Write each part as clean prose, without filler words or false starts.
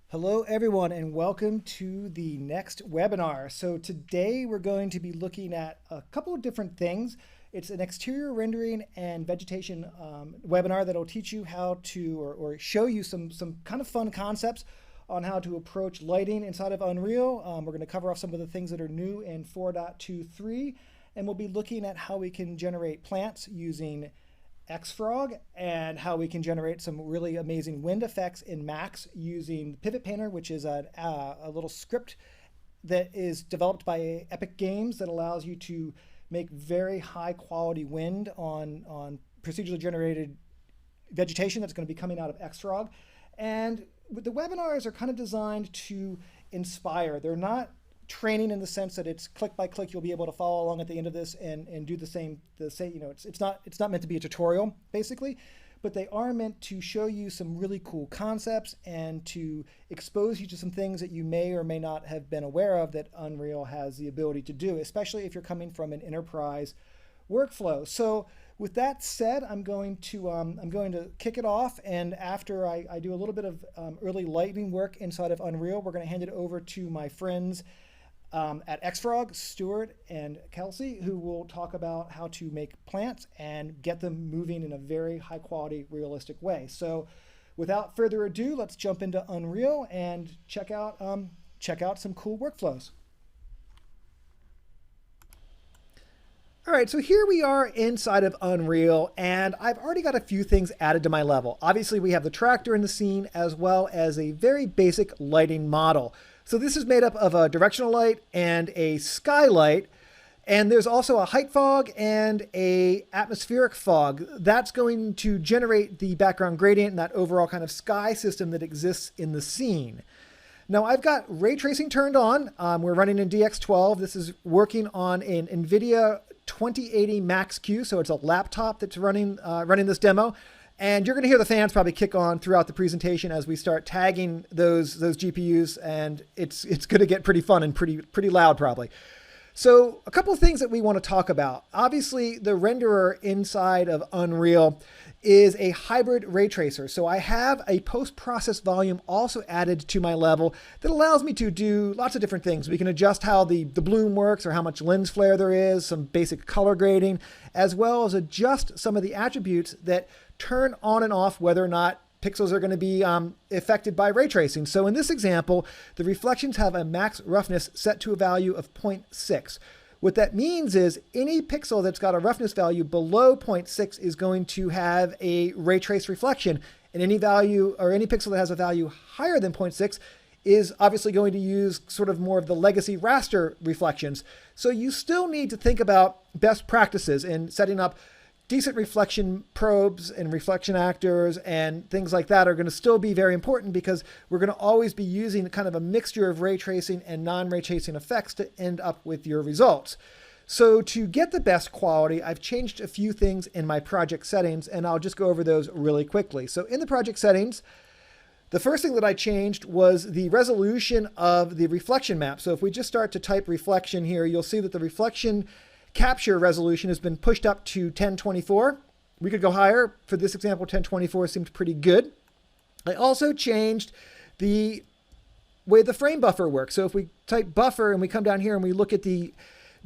Hello everyone and welcome to the next webinar. So today we're going to be looking at a couple of different things. It's an exterior rendering and vegetation webinar that'll teach you how to or show you some kind of fun concepts on how to approach lighting inside of Unreal. We're going to cover off some of the things that are new in 4.23, and we'll be looking at how we can generate plants using Xfrog and how we can generate some really amazing wind effects in Max using Pivot Painter, which is a little script that is developed by Epic Games that allows you to make very high quality wind on procedurally generated vegetation that's going to be coming out of Xfrog. And the webinars are kind of designed to inspire. They're not training in the sense that it's click by click, you'll be able to follow along at the end of this and do the same, it's not meant to be a tutorial basically, but they are meant to show you some really cool concepts and to expose you to some things that you may or may not have been aware of that Unreal has the ability to do, especially if you're coming from an enterprise workflow. So with that said, I'm going to kick it off, and after I do a little bit of early lighting work inside of Unreal, we're going to hand it over to my friends at Xfrog, Stuart and Kelsey, who will talk about how to make plants and get them moving in a very high quality, realistic way. So without further ado, let's jump into Unreal and check out some cool workflows. All right, so here we are inside of Unreal, and I've already got a few things added to my level. Obviously, we have the tractor in the scene as well as a very basic lighting model. So this is made up of a directional light and a skylight, and there's also a height fog and a atmospheric fog. That's going to generate the background gradient and that overall kind of sky system that exists in the scene. Now I've got ray tracing turned on. We're running in DX12. This is working on an NVIDIA 2080 Max-Q, so it's a laptop that's running this demo. And you're going to hear the fans probably kick on throughout the presentation as we start tagging those GPUs, and it's going to get pretty fun and pretty loud probably. So a couple of things that we want to talk about. Obviously, the renderer inside of Unreal is a hybrid ray tracer. So I have a post-process volume also added to my level that allows me to do lots of different things. We can adjust how the bloom works or how much lens flare there is, some basic color grading, as well as adjust some of the attributes that turn on and off whether or not pixels are going to be affected by ray tracing. So in this example, the reflections have a max roughness set to a value of 0.6. What that means is any pixel that's got a roughness value below 0.6 is going to have a ray trace reflection, and any value or any pixel that has a value higher than 0.6 is obviously going to use sort of more of the legacy raster reflections. So you still need to think about best practices in setting up decent reflection probes and reflection actors and things like that are going to still be very important because we're going to always be using kind of a mixture of ray tracing and non-ray tracing effects to end up with your results. So to get the best quality, I've changed a few things in my project settings, and I'll just go over those really quickly. So in the project settings, the first thing that I changed was the resolution of the reflection map. So if we just start to type reflection here, you'll see that the reflection capture resolution has been pushed up to 1024. We could go higher. For this example, 1024 seemed pretty good. I also changed the way the frame buffer works. So if we type buffer and we come down here and we look at the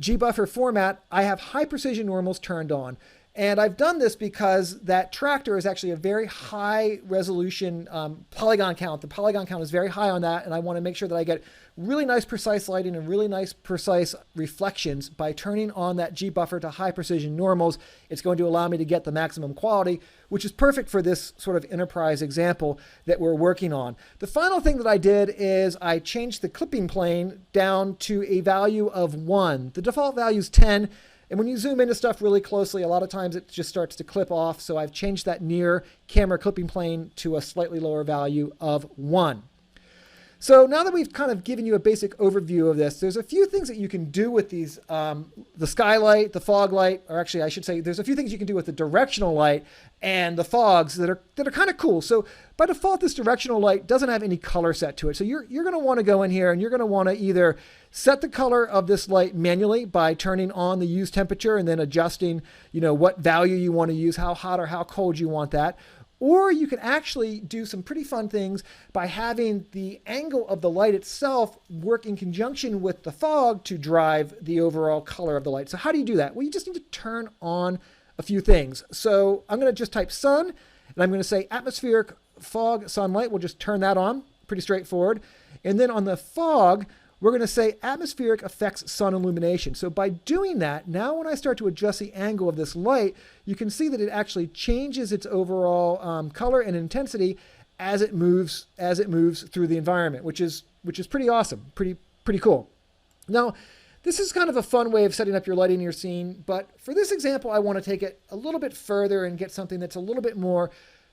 gbuffer format, I have high precision normals turned on. And I've done this because that tractor is actually a very high resolution polygon count. The polygon count is very high on that, and I want to make sure that I get really nice precise lighting and really nice precise reflections by turning on that gbuffer to high precision normals. It's going to allow me to get the maximum quality, which is perfect for this sort of enterprise example that we're working on. The final thing that I did is I changed the clipping plane down to a value of 1. The default value is 10. And when you zoom into stuff really closely, a lot of times it just starts to clip off. So I've changed that near camera clipping plane to a slightly lower value of 1. So now that we've kind of given you a basic overview of this, there's a few things that you can do with these, the skylight, the fog light, or actually I should say there's a few things you can do with the directional light and the fogs that are kind of cool. So by default, this directional light doesn't have any color set to it. So you're going to want to go in here and you're going to want to either set the color of this light manually by turning on the use temperature and then adjusting, what value you want to use, how hot or how cold you want that. Or you can actually do some pretty fun things by having the angle of the light itself work in conjunction with the fog to drive the overall color of the light. So how do you do that? Well, you just need to turn on a few things. So I'm going to just type sun, and I'm going to say atmospheric fog sunlight. We'll just turn that on. Pretty straightforward. And then on the fog, we're going to say atmospheric affects sun illumination. So by doing that, now when I start to adjust the angle of this light, you can see that it actually changes its overall color and intensity as it moves through the environment, which is pretty awesome, pretty cool. Now, this is kind of a fun way of setting up your lighting in your scene, but for this example, I want to take it a little bit further and get something that's a little bit more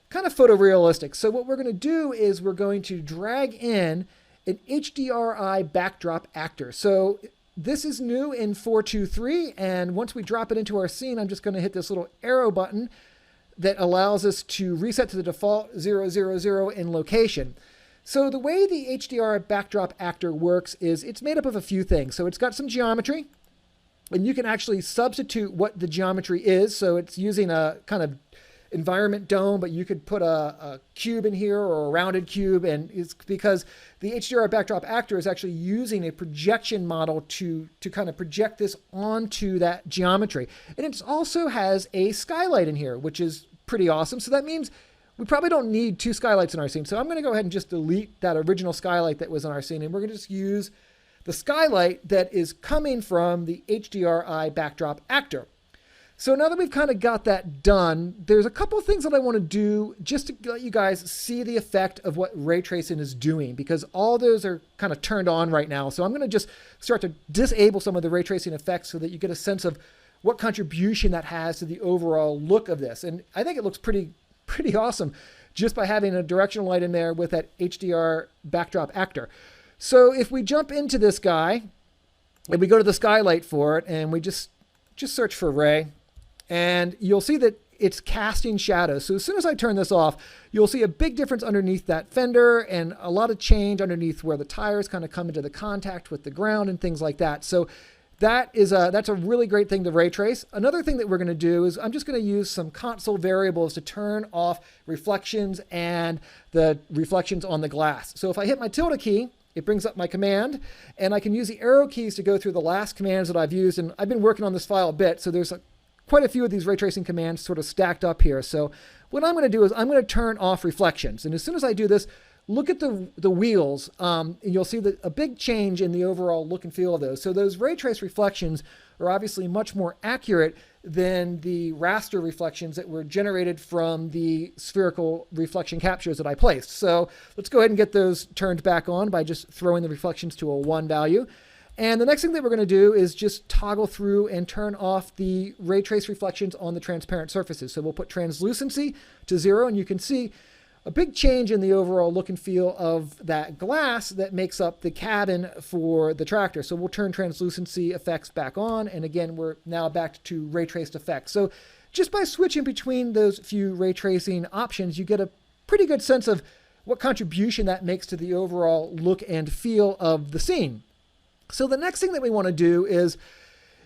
kind of photorealistic. So what we're going to do is we're going to drag in an HDRI backdrop actor. So this is new in 423, and once we drop it into our scene, I'm just going to hit this little arrow button that allows us to reset to the default 000 in location. So the way the HDR backdrop actor works is it's made up of a few things. So it's got some geometry, and you can actually substitute what the geometry is. So it's using a kind of environment dome, but you could put a cube in here or a rounded cube, and it's because the HDR backdrop actor is actually using a projection model to kind of project this onto that geometry. And it also has a skylight in here, which is pretty awesome. So that means we probably don't need two skylights in our scene. So I'm going to go ahead and just delete that original skylight that was in our scene, and we're going to just use the skylight that is coming from the HDRI backdrop actor. So now that we've kind of got that done, there's a couple of things that I want to do just to let you guys see the effect of what ray tracing is doing, because all those are kind of turned on right now. So I'm going to just start to disable some of the ray tracing effects so that you get a sense of what contribution that has to the overall look of this. And I think it looks pretty awesome just by having a directional light in there with that HDR backdrop actor. So if we jump into this guy and we go to the skylight for it, and we just search for ray, and you'll see that it's casting shadows. So as soon as I turn this off, you'll see a big difference underneath that fender and a lot of change underneath where the tires kind of come into the contact with the ground and things like that. So that's a really great thing to ray trace. Another thing that we're going to do is I'm just going to use some console variables to turn off reflections and the reflections on the glass. So if I hit my tilde key, it brings up my command, and I can use the arrow keys to go through the last commands that I've used. And I've been working on this file a bit, so there's quite a few of these ray tracing commands sort of stacked up here. So what I'm going to do is I'm going to turn off reflections. And as soon as I do this, look at the wheels, and you'll see that a big change in the overall look and feel of those. So those ray trace reflections are obviously much more accurate than the raster reflections that were generated from the spherical reflection captures that I placed. So let's go ahead and get those turned back on by just throwing the reflections to a 1 value. And the next thing that we're going to do is just toggle through and turn off the ray trace reflections on the transparent surfaces. So we'll put translucency to 0, and you can see a big change in the overall look and feel of that glass that makes up the cabin for the tractor. So we'll turn translucency effects back on, and again, we're now back to ray traced effects. So just by switching between those few ray tracing options, you get a pretty good sense of what contribution that makes to the overall look and feel of the scene. So the next thing that we want to do is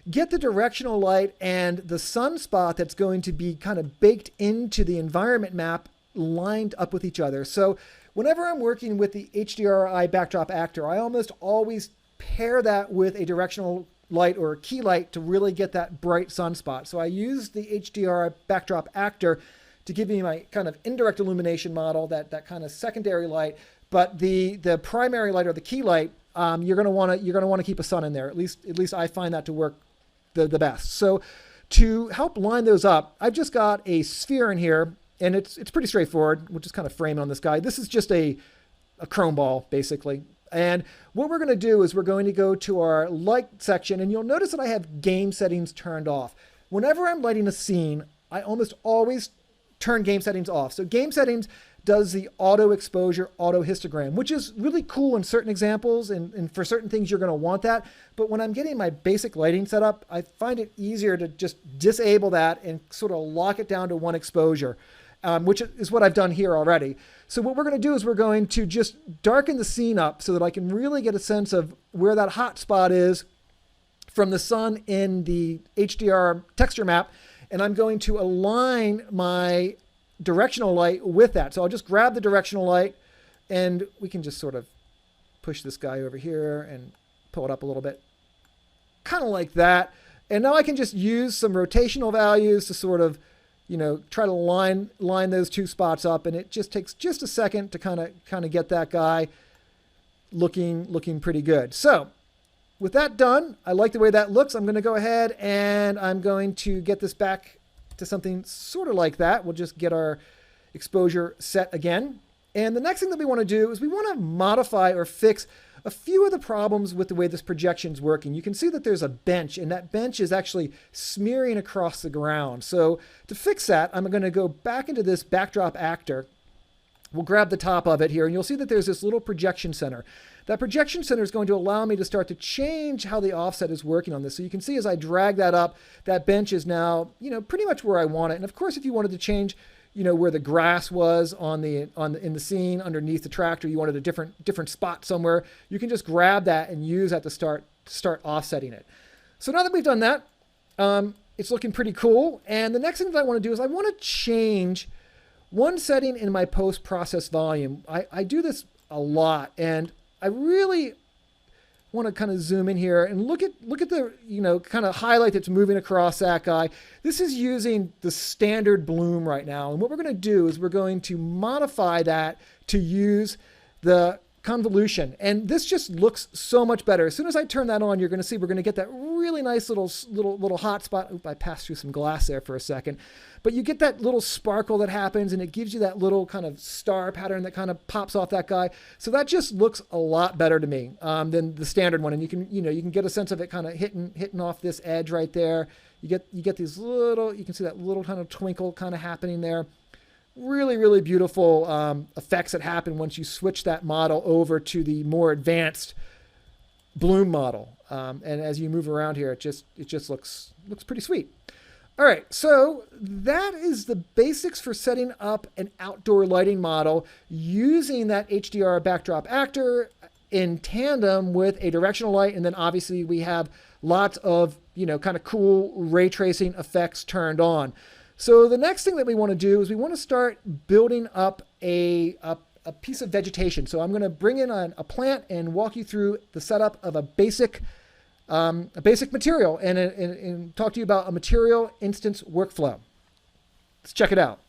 get the directional light and the sunspot that's going to be kind of baked into the environment map lined up with each other. So whenever I'm working with the HDRI backdrop actor, I almost always pair that with a directional light or a key light to really get that bright sunspot. So I use the HDRI backdrop actor to give me my kind of indirect illumination model, that kind of secondary light, but the primary light or the key light, you're going to want to keep a sun in there. At least I find that to work the best. So to help line those up, I've just got a sphere in here, and it's pretty straightforward. We'll just kind of frame it on this guy. This is just a chrome ball, basically. And what we're going to do is we're going to go to our light section, and you'll notice that I have game settings turned off. Whenever I'm lighting a scene, I almost always turn game settings off. So game settings does the auto exposure, auto histogram, which is really cool in certain examples, and for certain things you're going to want that. But when I'm getting my basic lighting set up, I find it easier to just disable that and sort of lock it down to 1 exposure, which is what I've done here already. So what we're going to do is we're going to just darken the scene up so that I can really get a sense of where that hot spot is from the sun in the HDR texture map. And I'm going to align my directional light with that. So I'll just grab the directional light, and we can just sort of push this guy over here and pull it up a little bit, kind of like that. And now I can just use some rotational values to sort of, try to line those two spots up, and it just takes just a second to kind of get that guy looking pretty good. So with that done, I like the way that looks. I'm going to go ahead and I'm going to get this back to something sort of like that. We'll just get our exposure set again. And the next thing that we want to do is we want to modify or fix a few of the problems with the way this projection is working. You can see that there's a bench, and that bench is actually smearing across the ground. So to fix that, I'm going to go back into this backdrop actor. We'll grab the top of it here, and you'll see that there's this little projection center. That projection center is going to allow me to start to change how the offset is working on this. So you can see as I drag that up, that bench is now, pretty much where I want it. And of course, if you wanted to change, where the grass was in the scene underneath the tractor, you wanted a different spot somewhere, you can just grab that and use that to start offsetting it. So now that we've done that, it's looking pretty cool. And the next thing that I want to do is I want to change one setting in my post-process volume. I do this a lot, and I really want to kind of zoom in here and look at the, kind of highlight that's moving across that guy. This is using the standard bloom right now. And what we're going to do is we're going to modify that to use the convolution. And this just looks so much better. As soon as I turn that on, you're going to see we're going to get that really nice little hot spot. Oop, I passed through some glass there for a second. But you get that little sparkle that happens, and it gives you that little kind of star pattern that kind of pops off that guy. So that just looks a lot better to me than the standard one. And you can get a sense of it kind of hitting off this edge right there. You get these you can see that little kind of twinkle kind of happening there. Really, really beautiful effects that happen once you switch that model over to the more advanced bloom model. And as you move around here, it just looks pretty sweet. All right, so that is the basics for setting up an outdoor lighting model using that HDR backdrop actor in tandem with a directional light. And then obviously we have lots of, kind of cool ray tracing effects turned on. So the next thing that we want to do is we want to start building up a piece of vegetation. So I'm going to bring in a plant and walk you through the setup of a basic material and talk to you about a material instance workflow. Let's check it out.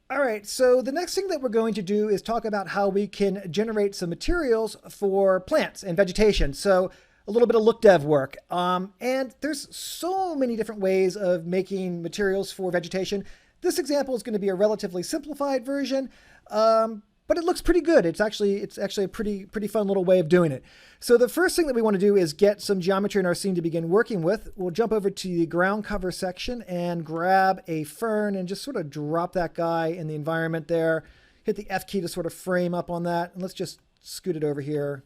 All right, so the next thing that we're going to do is talk about how we can generate some materials for plants and vegetation. So a little bit of look dev work. And there's so many different ways of making materials for vegetation. This example is going to be a relatively simplified version, but it looks pretty good. It's actually a pretty fun little way of doing it. So the first thing that we want to do is get some geometry in our scene to begin working with. We'll jump over to the ground cover section and grab a fern and just sort of drop that guy in the environment there. Hit the F key to sort of frame up on that. And let's just scoot it over here,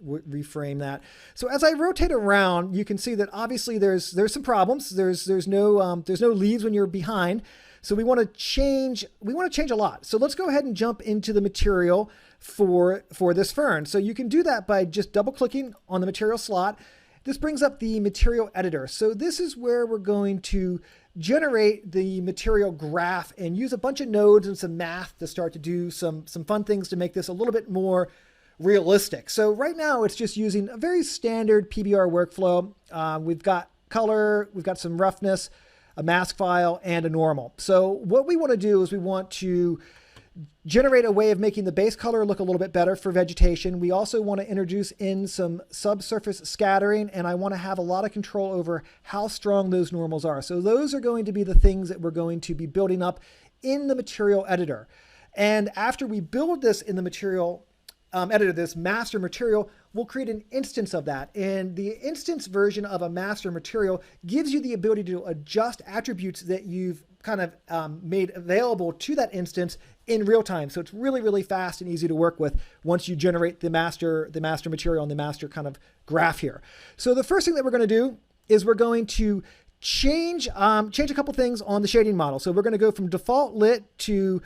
reframe that. So as I rotate around, you can see that obviously there's some problems. There's no leaves when you're behind. So we want to change a lot. So let's go ahead and jump into the material for this fern. So you can do that by just double clicking on the material slot. This brings up the material editor. So this is where we're going to generate the material graph and use a bunch of nodes and some math to start to do some fun things to make this a little bit more realistic. So right now it's just using a very standard PBR workflow. We've got color, we've got some roughness, a mask file, and a normal. So what we want to do is we want to generate a way of making the base color look a little bit better for vegetation. We also want to introduce in some subsurface scattering, and I want to have a lot of control over how strong those normals are. So those are going to be the things that we're going to be building up in the material editor. And after we build this in the material editor, this master material, we'll create an instance of that. And the instance version of a master material gives you the ability to adjust attributes that you've kind of made available to that instance in real time. So it's really, really fast and easy to work with once you generate the master material and the master kind of graph here. So the first thing that we're going to do is we're going to change a couple things on the shading model. So we're going to go from default lit to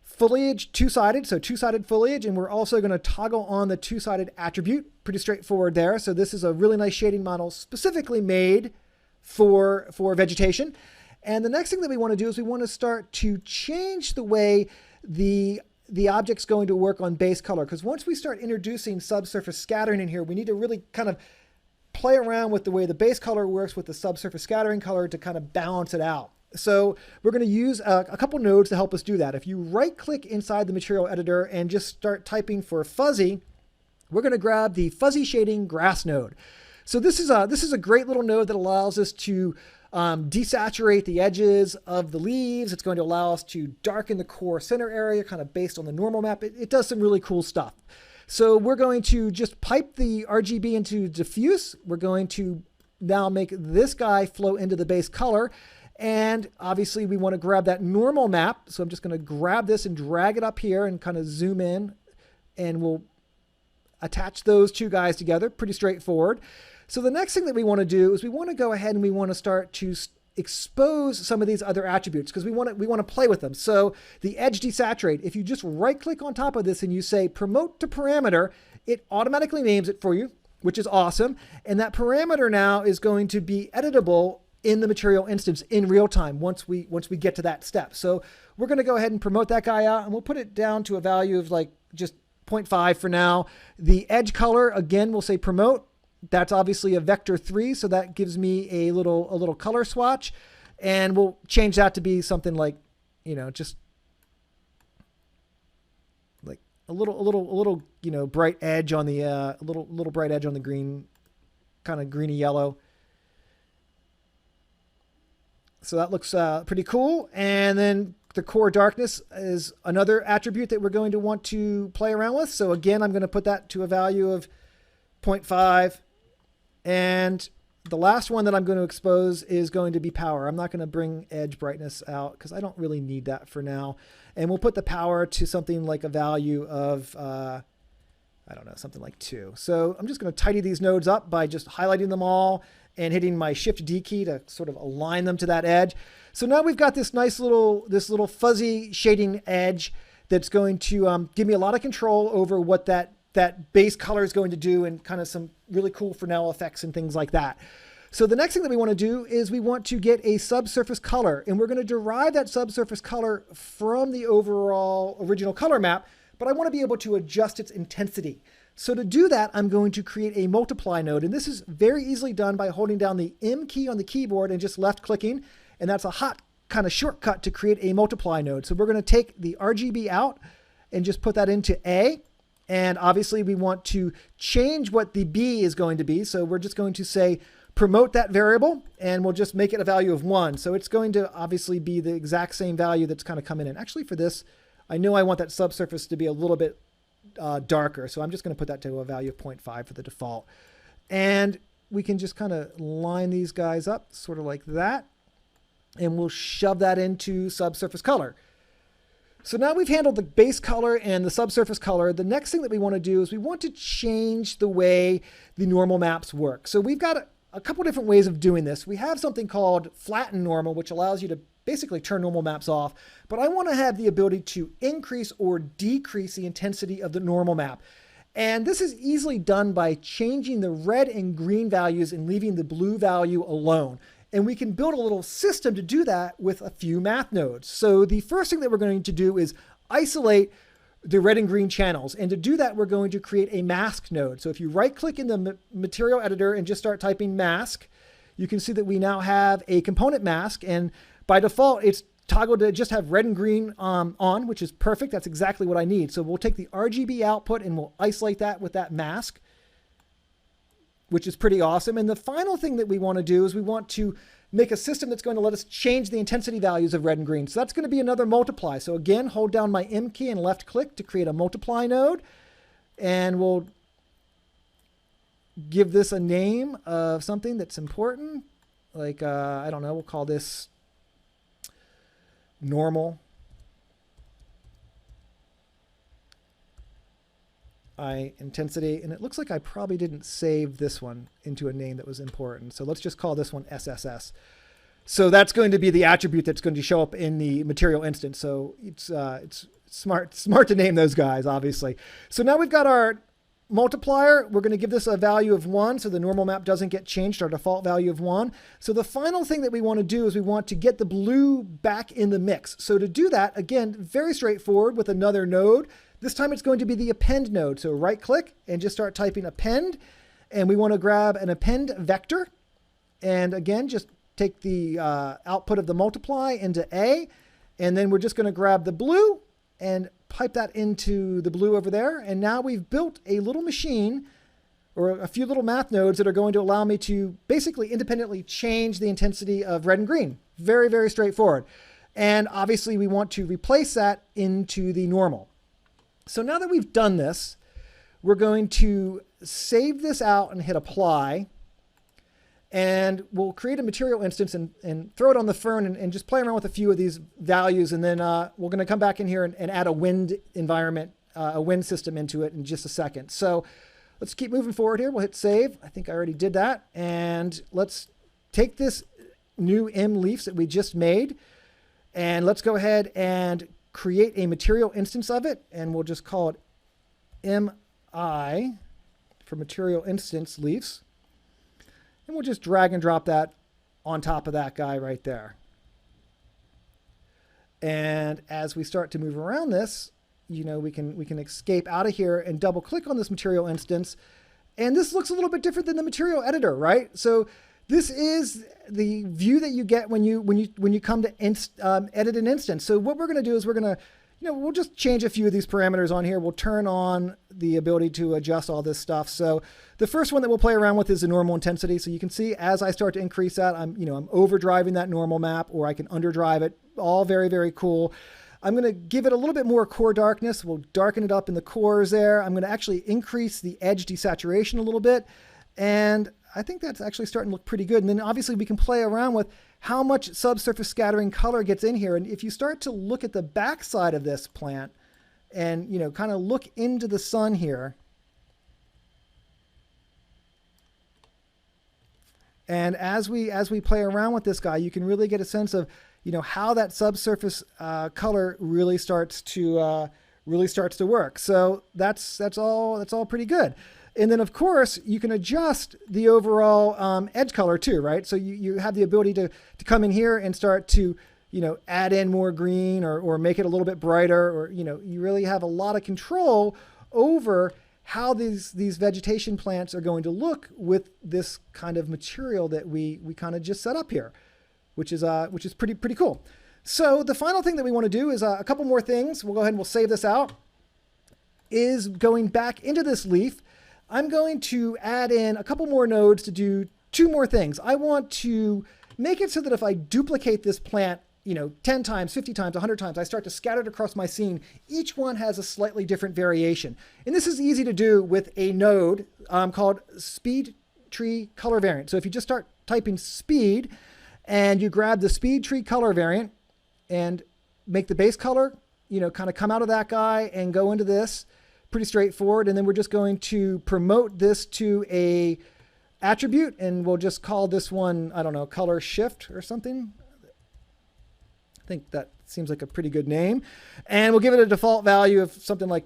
foliage two-sided, so two-sided foliage, and we're also going to toggle on the two-sided attribute. Pretty straightforward there. So this is a really nice shading model specifically made for vegetation. And the next thing that we want to do is we want to start to change the way the object's going to work on base color. Because once we start introducing subsurface scattering in here, we need to really kind of play around with the way the base color works with the subsurface scattering color to kind of balance it out. So we're going to use a couple nodes to help us do that. If you right click inside the material editor and just start typing for fuzzy, we're going to grab the fuzzy shading grass node. So this is a great little node that allows us to desaturate the edges of the leaves. It's going to allow us to darken the core center area kind of based on the normal map. It does some really cool stuff. So we're going to just pipe the RGB into diffuse. We're going to now make this guy flow into the base color. And obviously we want to grab that normal map. So I'm just going to grab this and drag it up here and kind of zoom in, and we'll attach those two guys together. Pretty straightforward. So the next thing that we want to do is we want to go ahead and we want to start to expose some of these other attributes because we want to play with them. So the edge desaturate, if you just right click on top of this and you say promote to parameter, it automatically names it for you, which is awesome. And that parameter now is going to be editable in the material instance in real time once we get to that step. So we're going to go ahead and promote that guy out, and we'll put it down to a value of like just 0.5 for now. The edge color, again, we'll say promote. That's obviously a vector 3, so that gives me a little color swatch, and we'll change that to be something like, just like a little bright edge on the a little bright edge on the green, kind of greeny yellow. So that looks pretty cool. And then the core darkness is another attribute that we're going to want to play around with. So again, I'm going to put that to a value of 0.5. And the last one that I'm going to expose is going to be power. I'm not going to bring edge brightness out because I don't really need that for now. And we'll put the power to something like a value of, I don't know, something like 2. So I'm just going to tidy these nodes up by just highlighting them all and hitting my Shift D key to sort of align them to that edge. So now we've got this nice little fuzzy shading edge that's going to give me a lot of control over what that base color is going to do and kind of some really cool Fresnel effects and things like that. So the next thing that we want to do is we want to get a subsurface color, and we're going to derive that subsurface color from the overall original color map, but I want to be able to adjust its intensity. So to do that, I'm going to create a multiply node, and this is very easily done by holding down the M key on the keyboard and just left clicking, and that's a hot kind of shortcut to create a multiply node. So we're going to take the RGB out and just put that into A, and obviously we want to change what the B is going to be, so we're just going to say promote that variable, and we'll just make it a value of 1. So it's going to obviously be the exact same value that's kind of coming in. Actually for this, I know I want that subsurface to be a little bit darker. So I'm just going to put that to a value of 0.5 for the default. And we can just kind of line these guys up sort of like that. And we'll shove that into subsurface color. So now we've handled the base color and the subsurface color. The next thing that we want to do is we want to change the way the normal maps work. So we've got a couple different ways of doing this. We have something called flatten normal, which allows you to basically turn normal maps off, but I want to have the ability to increase or decrease the intensity of the normal map. And this is easily done by changing the red and green values and leaving the blue value alone. And we can build a little system to do that with a few math nodes. So the first thing that we're going to do is isolate the red and green channels. And to do that, we're going to create a mask node. So if you right click in the material editor and just start typing mask, you can see that we now have a component mask, and by default, it's toggled to just have red and green on, which is perfect. That's exactly what I need. So we'll take the RGB output and we'll isolate that with that mask, which is pretty awesome. And the final thing that we want to do is we want to make a system that's going to let us change the intensity values of red and green. So that's going to be another multiply. So again, hold down my M key and left click to create a multiply node. And we'll give this a name of something that's important. Like, I don't know, we'll call this normal. Intensity, and it looks like I probably didn't save this one into a name that was important. So let's just call this one SSS. So that's going to be the attribute that's going to show up in the material instance. So it's smart to name those guys, obviously. So now we've got our multiplier, we're going to give this a value of 1, so the normal map doesn't get changed, our default value of 1. So the final thing that we want to do is we want to get the blue back in the mix. So to do that, again, very straightforward with another node. This time it's going to be the append node. So right click and just start typing append. And we want to grab an append vector. And again, just take the output of the multiply into A. And then we're just going to grab the blue and pipe that into the blue over there. And now we've built a little machine or a few little math nodes that are going to allow me to basically independently change the intensity of red and green. Very, very straightforward. And obviously we want to replace that into the normal. So now that we've done this, we're going to save this out and hit apply. And we'll create a material instance and throw it on the fern and just play around with a few of these values. And then we're going to come back in here and add a wind environment, a wind system into it in just a second. So let's keep moving forward here. We'll hit save. I think I already did that. And let's take this new M leaves that we just made. And let's go ahead and create a material instance of it. And we'll just call it MI for material instance leaves. And we'll just drag and drop that on top of that guy right there. And as we start to move around this, you know, we can escape out of here and double click on this material instance. And this looks a little bit different than the material editor, right? So this is the view that you get when you come to edit an instance. So what we're going to do is we're going to, we'll just change a few of these parameters on here. We'll turn on the ability to adjust all this stuff. So the first one that we'll play around with is the normal intensity. So you can see as I start to increase that, I'm overdriving that normal map, or I can underdrive it. All very, very cool. I'm going to give it a little bit more core darkness. We'll darken it up in the cores there. I'm going to actually increase the edge desaturation a little bit. And I think that's actually starting to look pretty good. And then obviously we can play around with how much subsurface scattering color gets in here. And if you start to look at the backside of this plant and, kind of look into the sun here. And as we play around with this guy, you can really get a sense of, how that subsurface color really starts to work. So that's all pretty good. And then, of course, you can adjust the overall edge color too, right? So you have the ability to come in here and start to, add in more green or make it a little bit brighter, or, you really have a lot of control over how these vegetation plants are going to look with this kind of material that we kind of just set up here, which is pretty cool. So the final thing that we want to do is a couple more things. We'll go ahead and we'll save this out, is going back into this leaf. I'm going to add in a couple more nodes to do two more things. I want to make it so that if I duplicate this plant, 10 times, 50 times, 100 times, I start to scatter it across my scene. Each one has a slightly different variation. And this is easy to do with a node called speed tree color variant. So if you just start typing speed and you grab the speed tree color variant and make the base color, kind of come out of that guy and go into this. Pretty straightforward. And then we're just going to promote this to a attribute, and we'll just call this one, I don't know, color shift or something. I think that seems like a pretty good name. And we'll give it a default value of something like,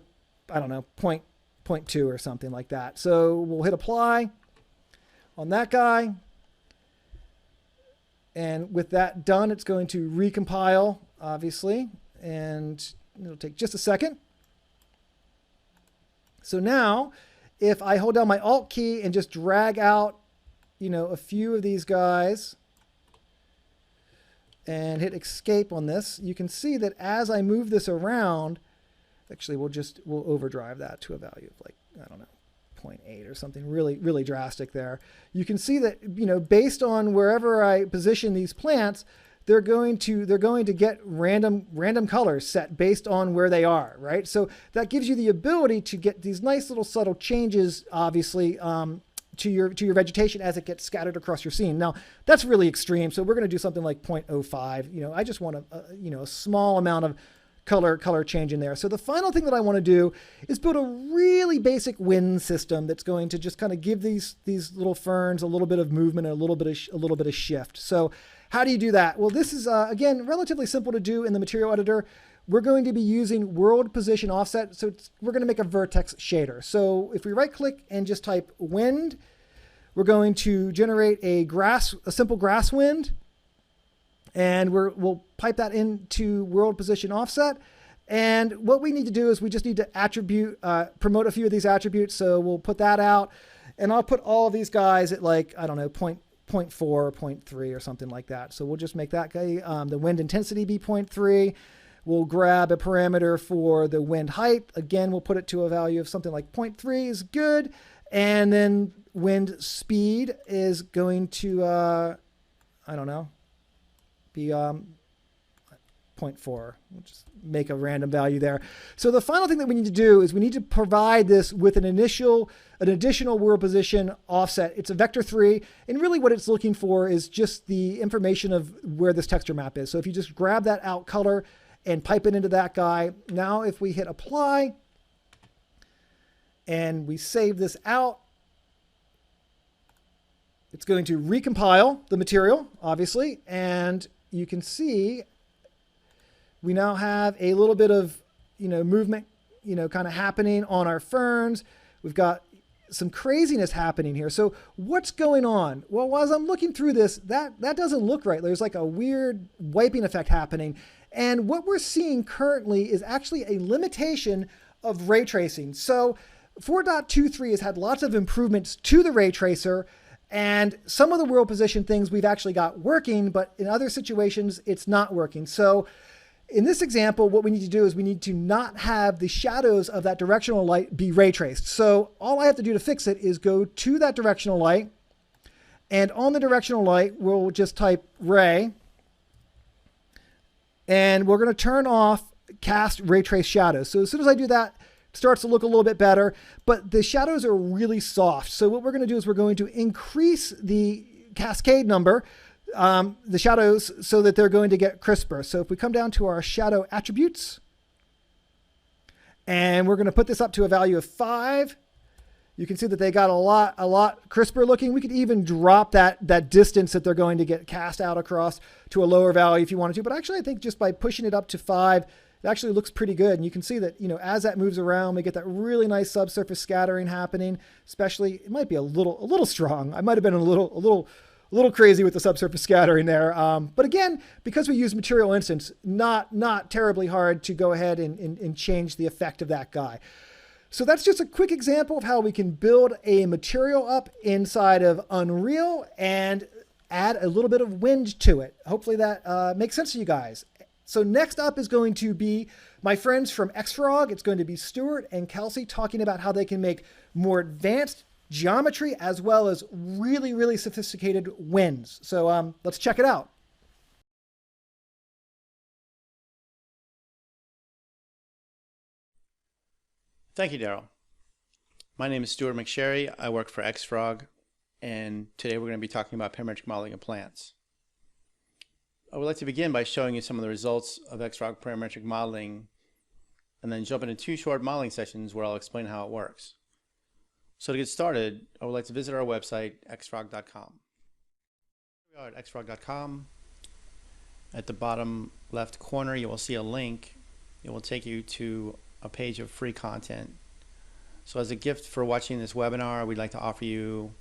I don't know, 0.2 or something like that. So we'll hit apply on that guy. And with that done, it's going to recompile, obviously, and it'll take just a second. So now, if I hold down my Alt key and just drag out, a few of these guys and hit escape on this, you can see that as I move this around, actually we'll overdrive that to a value of like, I don't know, 0.8 or something really, really drastic there. You can see that, based on wherever I position these plants, they're going to get random colors set based on where they are, right? So that gives you the ability to get these nice little subtle changes, obviously, to your vegetation as it gets scattered across your scene. Now that's really extreme, so we're going to do something like 0.05. I just want a small amount of color change in there. So the final thing that I want to do is build a really basic wind system that's going to just kind of give these little ferns a little bit of movement and a little bit of shift. So how do you do that? Well, this is, again, relatively simple to do in the material editor. we're going to be using world position offset. So we're going to make a vertex shader. So if we right click and just type wind, we're going to generate a simple grass wind, and we'll pipe that into world position offset. And what we need to do is we just need to promote a few of these attributes. So we'll put that out, and I'll put all of these guys at, like, I don't know, 0.4 or 0.3 or something like that. So we'll just make that guy, the wind intensity be 0.3. We'll grab a parameter for the wind height. Again, we'll put it to a value of something like 0.3 is good. And then wind speed is going to, I don't know, be 0.4. We'll just make a random value there. So the final thing that we need to do is we need to provide this with an additional world position offset. It's a vector 3, and really what it's looking for is just the information of where this texture map is. So if you just grab that out color and pipe it into that guy. Now if we hit apply and we save this out, it's going to recompile the material, obviously, and you can see we now have a little bit of, movement, kind of happening on our ferns. We've got some craziness happening here. So what's going on? Well, as I'm looking through this, that doesn't look right. There's like a weird wiping effect happening. And what we're seeing currently is actually a limitation of ray tracing. So 4.23 has had lots of improvements to the ray tracer, and some of the world position things we've actually got working, but in other situations, it's not working. So in this example, what we need to do is we need to not have the shadows of that directional light be ray traced. So all I have to do to fix it is go to that directional light, and on the directional light, we'll just type ray, and we're going to turn off cast ray trace shadows. So as soon as I do that, it starts to look a little bit better, but the shadows are really soft. So what we're going to do is we're going to increase the cascade number, the shadows, so that they're going to get crisper. So if we come down to our shadow attributes, and we're going to put this up to a value of 5, you can see that they got a lot crisper looking. We could even drop that distance that they're going to get cast out across to a lower value if you wanted to. But actually, I think just by pushing it up to 5, it actually looks pretty good. And you can see that, as that moves around, we get that really nice subsurface scattering happening. Especially, it might be a little strong. I might have been a little crazy with the subsurface scattering there. But again, because we use material instance, not terribly hard to go ahead and change the effect of that guy. So that's just a quick example of how we can build a material up inside of Unreal and add a little bit of wind to it. Hopefully that makes sense to you guys. So next up is going to be my friends from Xfrog. It's going to be Stuart and Kelsey talking about how they can make more advanced geometry as well as really, really sophisticated winds. So let's check it out. Thank you, Daryl. My name is Stuart McSherry. I work for Xfrog, and today we're going to be talking about parametric modeling of plants. I would like to begin by showing you some of the results of Xfrog parametric modeling, and then jump into 2 short modeling sessions where I'll explain how it works. So to get started, I would like to visit our website, xfrog.com. We are at xfrog.com. At the bottom left corner, you will see a link. It will take you to a page of free content. So as a gift for watching this webinar, we'd like to offer you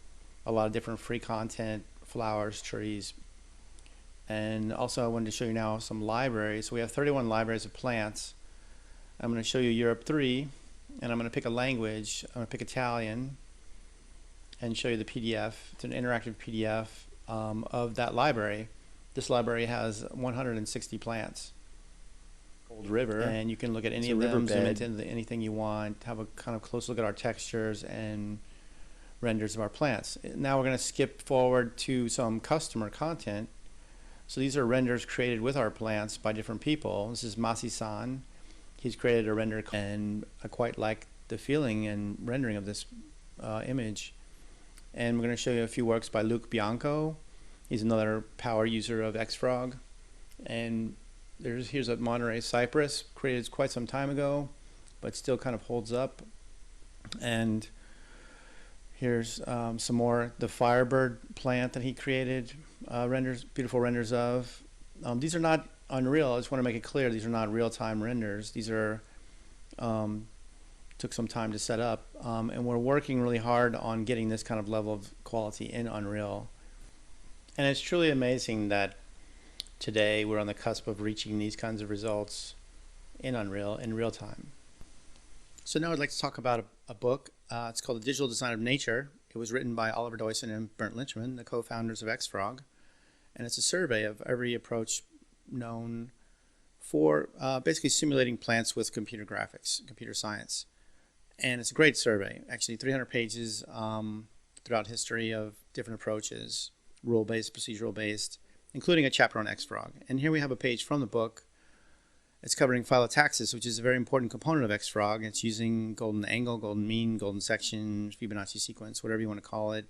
a lot of different free content, flowers, trees, and also I wanted to show you now some libraries. So we have 31 libraries of plants. I'm going to show you Europe 3, and I'm going to pick a language. I'm going to pick Italian and show you the PDF. It's an interactive PDF of that library. This library has 160 plants. River, and you can look at any of them, zoom into anything you want, have a kind of close look at our textures and renders of our plants. Now we're going to skip forward to some customer content. So these are renders created with our plants by different people. This is Masi-san. He's created a render, and I quite like the feeling and rendering of this image. And we're going to show you a few works by Luke Bianco. He's another power user of Xfrog. And here's a Monterey cypress created quite some time ago, but still kind of holds up. And here's some more, the Firebird plant that he created, beautiful renders of. These are not Unreal, I just want to make it clear these are not real-time renders. These are took some time to set up, and we're working really hard on getting this kind of level of quality in Unreal. And it's truly amazing that today we're on the cusp of reaching these kinds of results in Unreal in real time. So now I'd like to talk about a book. It's called The Digital Design of Nature. It was written by Oliver Deussen and Bernd Lynchman, the co-founders of XFrog. And it's a survey of every approach known for basically simulating plants with computer graphics, computer science. And it's a great survey, actually 300 pages throughout history of different approaches, rule-based, procedural-based, including a chapter on XFrog. And here we have a page from the book. It's covering phylotaxis, which is a very important component of XFrog. It's using golden angle, golden mean, golden section, Fibonacci sequence, whatever you want to call it.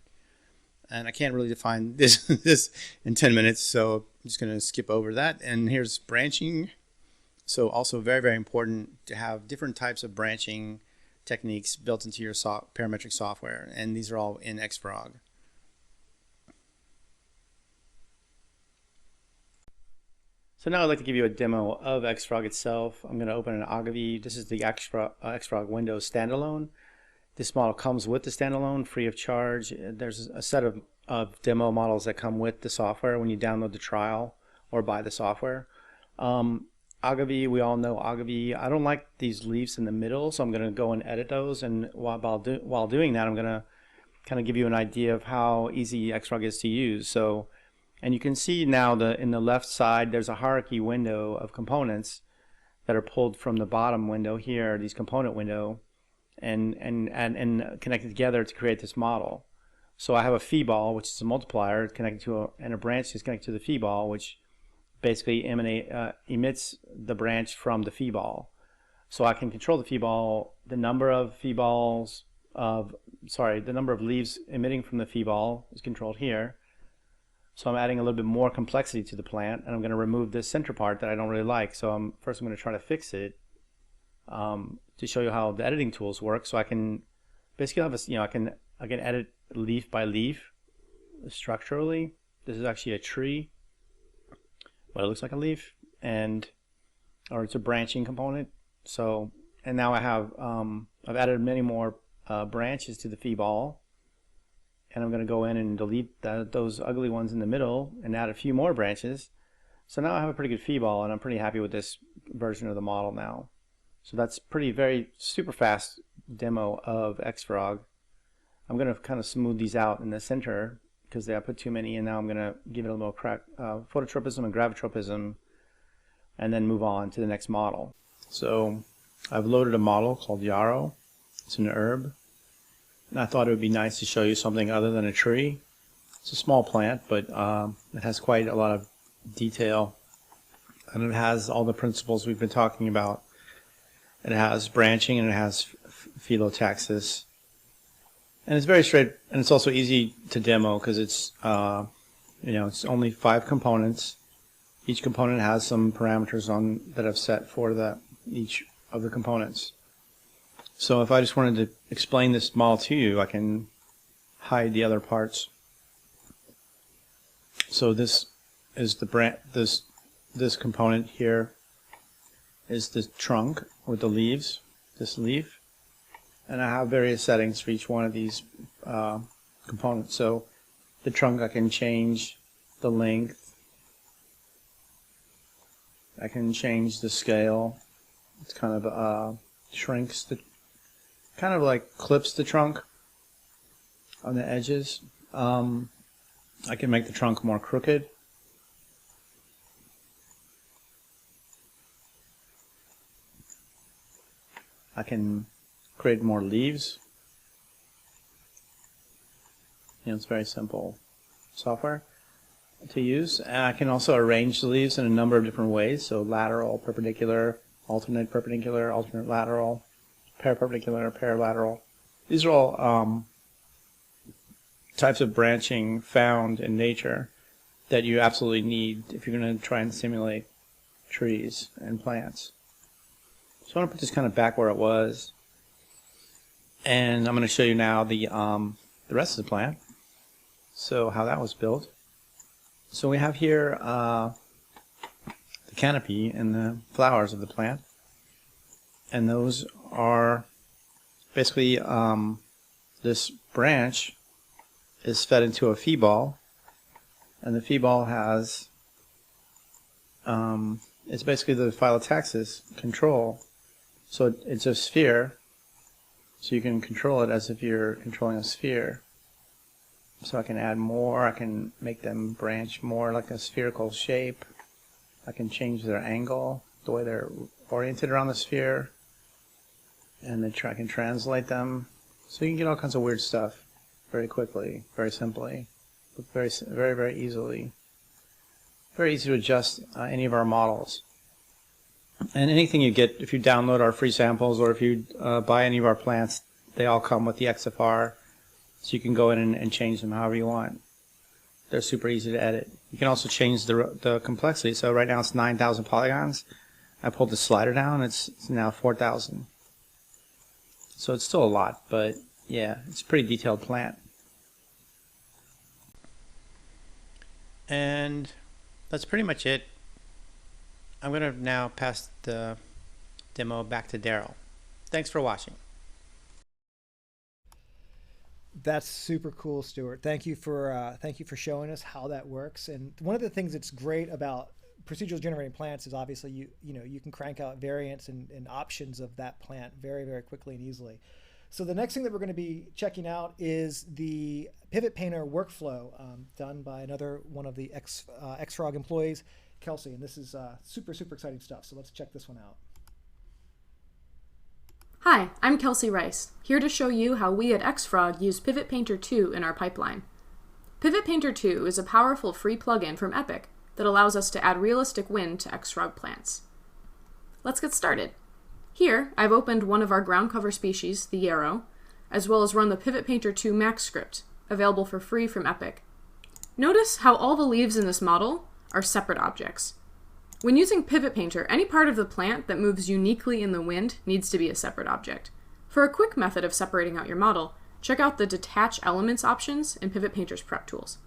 And I can't really define this in 10 minutes, so I'm just going to skip over that. And here's branching. So also very, very important to have different types of branching techniques built into your parametric software. And these are all in XFrog. So now I'd like to give you a demo of XFrog itself. I'm going to open an Agave. This is the XFrog Windows standalone. This model comes with the standalone free of charge. There's a set of demo models that come with the software when you download the trial or buy the software. Agave, we all know Agave. I don't like these leaves in the middle, so I'm going to go and edit those. And while doing that, I'm going to kind of give you an idea of how easy XFrog is to use. So, and you can see now in the left side, there's a hierarchy window of components that are pulled from the bottom window here, these component window, and connected together to create this model. So I have a phi-ball, which is a multiplier connected to and a branch is connected to the phi-ball, which basically emits the branch from the phi-ball. So I can control the phi-ball, the number of phi-balls the number of leaves emitting from the phi-ball is controlled here. So I'm adding a little bit more complexity to the plant, and I'm going to remove this center part that I don't really like. So first I'm going to try to fix it to show you how the editing tools work. So I can basically have I can edit leaf by leaf structurally. This is actually a tree, but it looks like a leaf, or it's a branching component. So, and now I have I've added many more branches to the phi-ball, and I'm going to go in and delete those ugly ones in the middle and add a few more branches. So now I have a pretty good phi-ball, and I'm pretty happy with this version of the model now. So that's very super fast demo of XFrog. I'm going to kind of smooth these out in the center because I put too many, and now I'm going to give it a little crack, phototropism and gravitropism, and then move on to the next model. So I've loaded a model called yarrow. It's an herb, and I thought it would be nice to show you something other than a tree. It's a small plant, but it has quite a lot of detail, and it has all the principles we've been talking about. It has branching, and it has phylotaxis, and it's very straight, and it's also easy to demo because it's it's only 5 components. Each component has some parameters that I've set for each of the components. So if I just wanted to explain this model to you, I can hide the other parts. So this is the this component here is the trunk with the leaves, this leaf, and I have various settings for each one of these components. So the trunk, I can change the length, I can change the scale. It's kind of shrinks kind of like clips the trunk on the edges. I can make the trunk more crooked. I can create more leaves. It's very simple software to use. And I can also arrange the leaves in a number of different ways. So lateral, perpendicular, alternate lateral, paraperpendicular, paralateral. These are all types of branching found in nature that you absolutely need if you're going to try and simulate trees and plants. So I want to put this kind of back where it was, and I'm going to show you now the rest of the plant. So how that was built. So we have here the the canopy and the flowers of the plant. And those are basically this branch is fed into a fee ball, and the fee ball has it's basically the phyllotaxis control. So it's a sphere, so you can control it as if you're controlling a sphere. So I can add more, I can make them branch more like a spherical shape. I can change their angle, the way they're oriented around the sphere, and then I can translate them. So you can get all kinds of weird stuff very quickly, very simply, but very easily. Very easy to adjust any of our models. And anything you get, if you download our free samples or if you buy any of our plants, they all come with the XFR, so you can go in and change them however you want. They're super easy to edit. You can also change the complexity. So right now it's 9,000 polygons. I pulled the slider down, it's now 4,000. So it's still a lot, but yeah, it's a pretty detailed plant. And that's pretty much it. I'm going to now pass the demo back to Daryl. Thanks for watching. That's super cool, Stuart. Thank you for showing us how that works. And one of the things that's great about procedural generating plants is obviously you can crank out variants and options of that plant very quickly and easily. So the next thing that we're going to be checking out is the Pivot Painter workflow done by another one of the Xfrog employees, Kelsey. And this is super exciting stuff. So let's check this one out. Hi, I'm Kelsey Rice, here to show you how we at Xfrog use Pivot Painter 2 in our pipeline. Pivot Painter 2 is a powerful free plugin from Epic that allows us to add realistic wind to Xfrog plants. Let's get started. Here, I've opened one of our ground cover species, the yarrow, as well as run the Pivot Painter 2 Max script, available for free from Epic. Notice how all the leaves in this model are separate objects. When using Pivot Painter, any part of the plant that moves uniquely in the wind needs to be a separate object. For a quick method of separating out your model, check out the Detach Elements options in Pivot Painter's prep tools.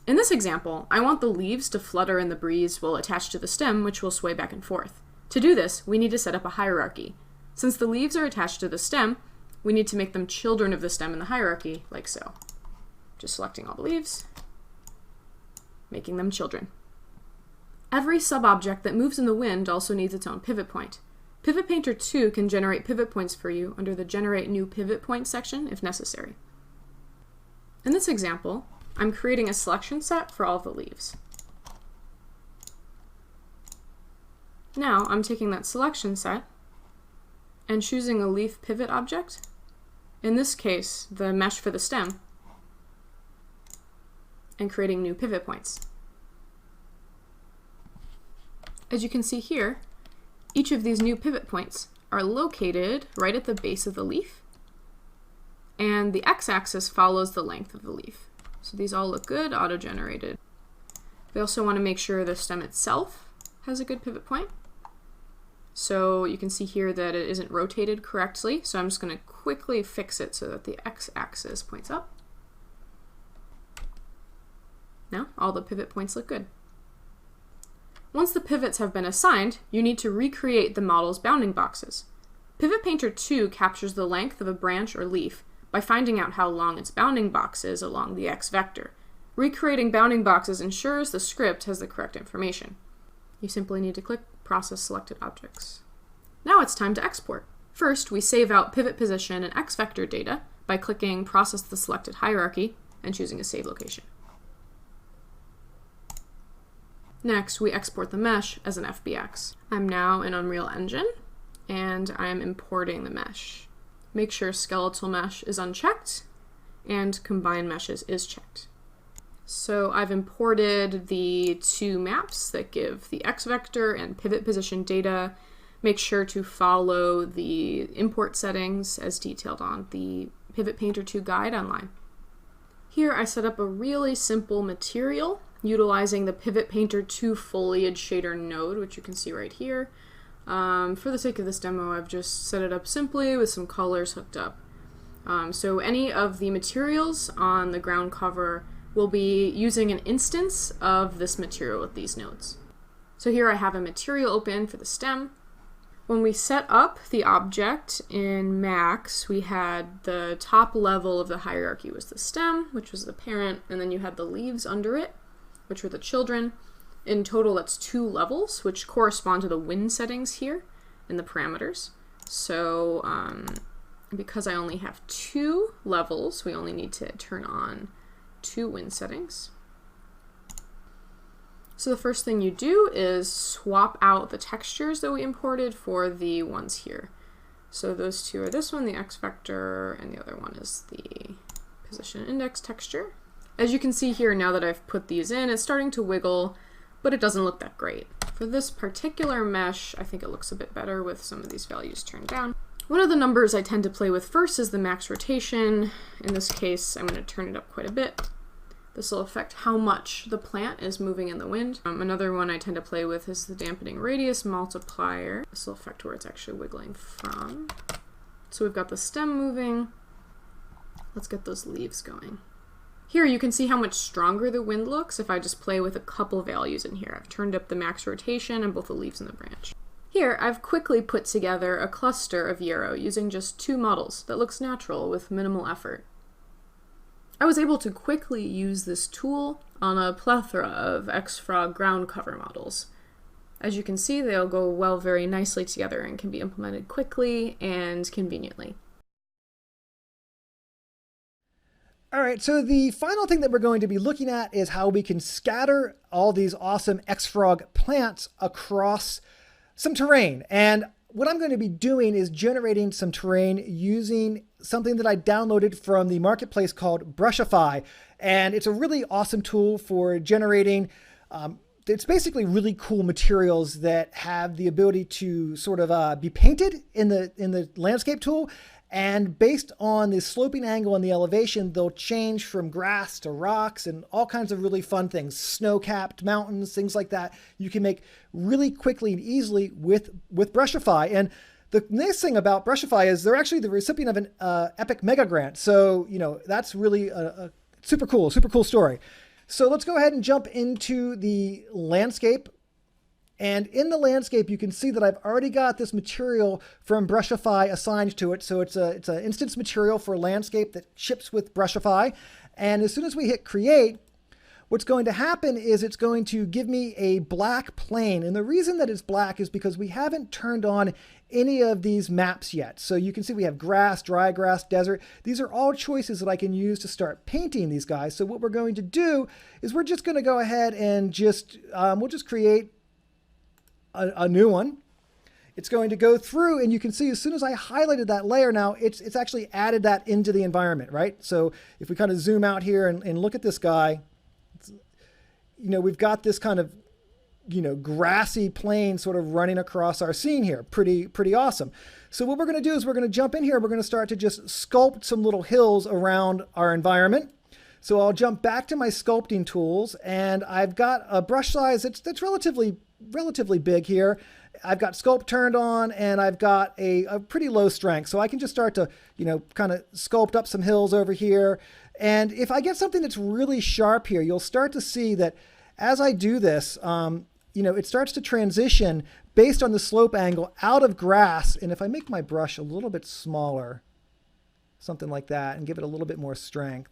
In this example, I want the leaves to flutter in the breeze while attached to the stem, which will sway back and forth. To do this, we need to set up a hierarchy. Since the leaves are attached to the stem, we need to make them children of the stem in the hierarchy, like so. Just selecting all the leaves, making them children. Every sub-object that moves in the wind also needs its own pivot point. Pivot Painter 2 can generate pivot points for you under the Generate New Pivot Point section if necessary. In this example, I'm creating a selection set for all the leaves. Now I'm taking that selection set and choosing a leaf pivot object, in this case the mesh for the stem, and creating new pivot points. As you can see here, each of these new pivot points are located right at the base of the leaf, and the x-axis follows the length of the leaf. So these all look good, auto-generated. We also want to make sure the stem itself has a good pivot point. So you can see here that it isn't rotated correctly, so I'm just going to quickly fix it so that the x-axis points up. Now all the pivot points look good. Once the pivots have been assigned, you need to recreate the model's bounding boxes. Pivot Painter 2 captures the length of a branch or leaf by finding out how long its bounding box is along the x vector. Recreating bounding boxes ensures the script has the correct information. You simply need to click Process Selected Objects. Now it's time to export. First, we save out pivot position and x vector data by clicking Process the Selected Hierarchy and choosing a save location. Next, we export the mesh as an FBX. I'm now in Unreal Engine, and I'm importing the mesh. Make sure Skeletal Mesh is unchecked, and Combine Meshes is checked. So I've imported the two maps that give the x-vector and pivot position data. Make sure to follow the import settings as detailed on the Pivot Painter 2 guide online. Here I set up a really simple material utilizing the Pivot Painter 2 foliage shader node, which you can see right here. For the sake of this demo, I've just set it up simply with some colors hooked up. So any of the materials on the ground cover we'll be using an instance of this material with these nodes. So here I have a material open for the stem. When we set up the object in Max, we had the top level of the hierarchy was the stem, which was the parent, and then you had the leaves under it, which were the children. In total, that's 2 levels, which correspond to the wind settings here in the parameters. So because I only have 2 levels, we only need to turn on 2 wind settings. So the first thing you do is swap out the textures that we imported for the ones here. So those 2 are this one, the X vector, and the other one is the position index texture. As you can see here, now that I've put these in, it's starting to wiggle, but it doesn't look that great. For this particular mesh, I think it looks a bit better with some of these values turned down. One of the numbers I tend to play with first is the max rotation. In this case, I'm going to turn it up quite a bit. This will affect how much the plant is moving in the wind. Another one I tend to play with is the dampening radius multiplier. This will affect where it's actually wiggling from. So we've got the stem moving. Let's get those leaves going. Here you can see how much stronger the wind looks if I just play with a couple values in here. I've turned up the max rotation and both the leaves in the branch. Here, I've quickly put together a cluster of Yarrow using just 2 models that looks natural with minimal effort. I was able to quickly use this tool on a plethora of XFrog ground cover models. As you can see, they'll go well very nicely together and can be implemented quickly and conveniently. All right, so the final thing that we're going to be looking at is how we can scatter all these awesome XFrog plants across some terrain. And what I'm going to be doing is generating some terrain using something that I downloaded from the marketplace called Brushify. And it's a really awesome tool for generating, it's basically really cool materials that have the ability to sort of be painted in the landscape tool. And based on the sloping angle and the elevation, they'll change from grass to rocks and all kinds of really fun things, snow-capped mountains, things like that. You can make really quickly and easily with Brushify. And the nice thing about Brushify is they're actually the recipient of an Epic Mega Grant. So, you know, that's really a super cool story. So let's go ahead and jump into the landscape. And in the landscape, you can see that I've already got this material from Brushify assigned to it. So it's an instance material for landscape that ships with Brushify. And as soon as we hit create, what's going to happen is it's going to give me a black plane. And the reason that it's black is because we haven't turned on any of these maps yet. So you can see we have grass, dry grass, desert. These are all choices that I can use to start painting these guys. So what we're going to do is we're just going to go ahead and we'll just create a new one. It's going to go through, and you can see as soon as I highlighted that layer now, it's actually added that into the environment, right? So if we kind of zoom out here and look at this guy, you know, we've got this kind of, you know, grassy plain sort of running across our scene here. Pretty awesome. So what we're going to do is we're going to jump in here. We're going to start to just sculpt some little hills around our environment. So I'll jump back to my sculpting tools, and I've got a brush size that's relatively big here. I've got sculpt turned on, and I've got a pretty low strength. So I can just start to, you know, kind of sculpt up some hills over here. And if I get something that's really sharp here, you'll start to see that as I do this, you know, it starts to transition based on the slope angle out of grass. And if I make my brush a little bit smaller, something like that, and give it a little bit more strength,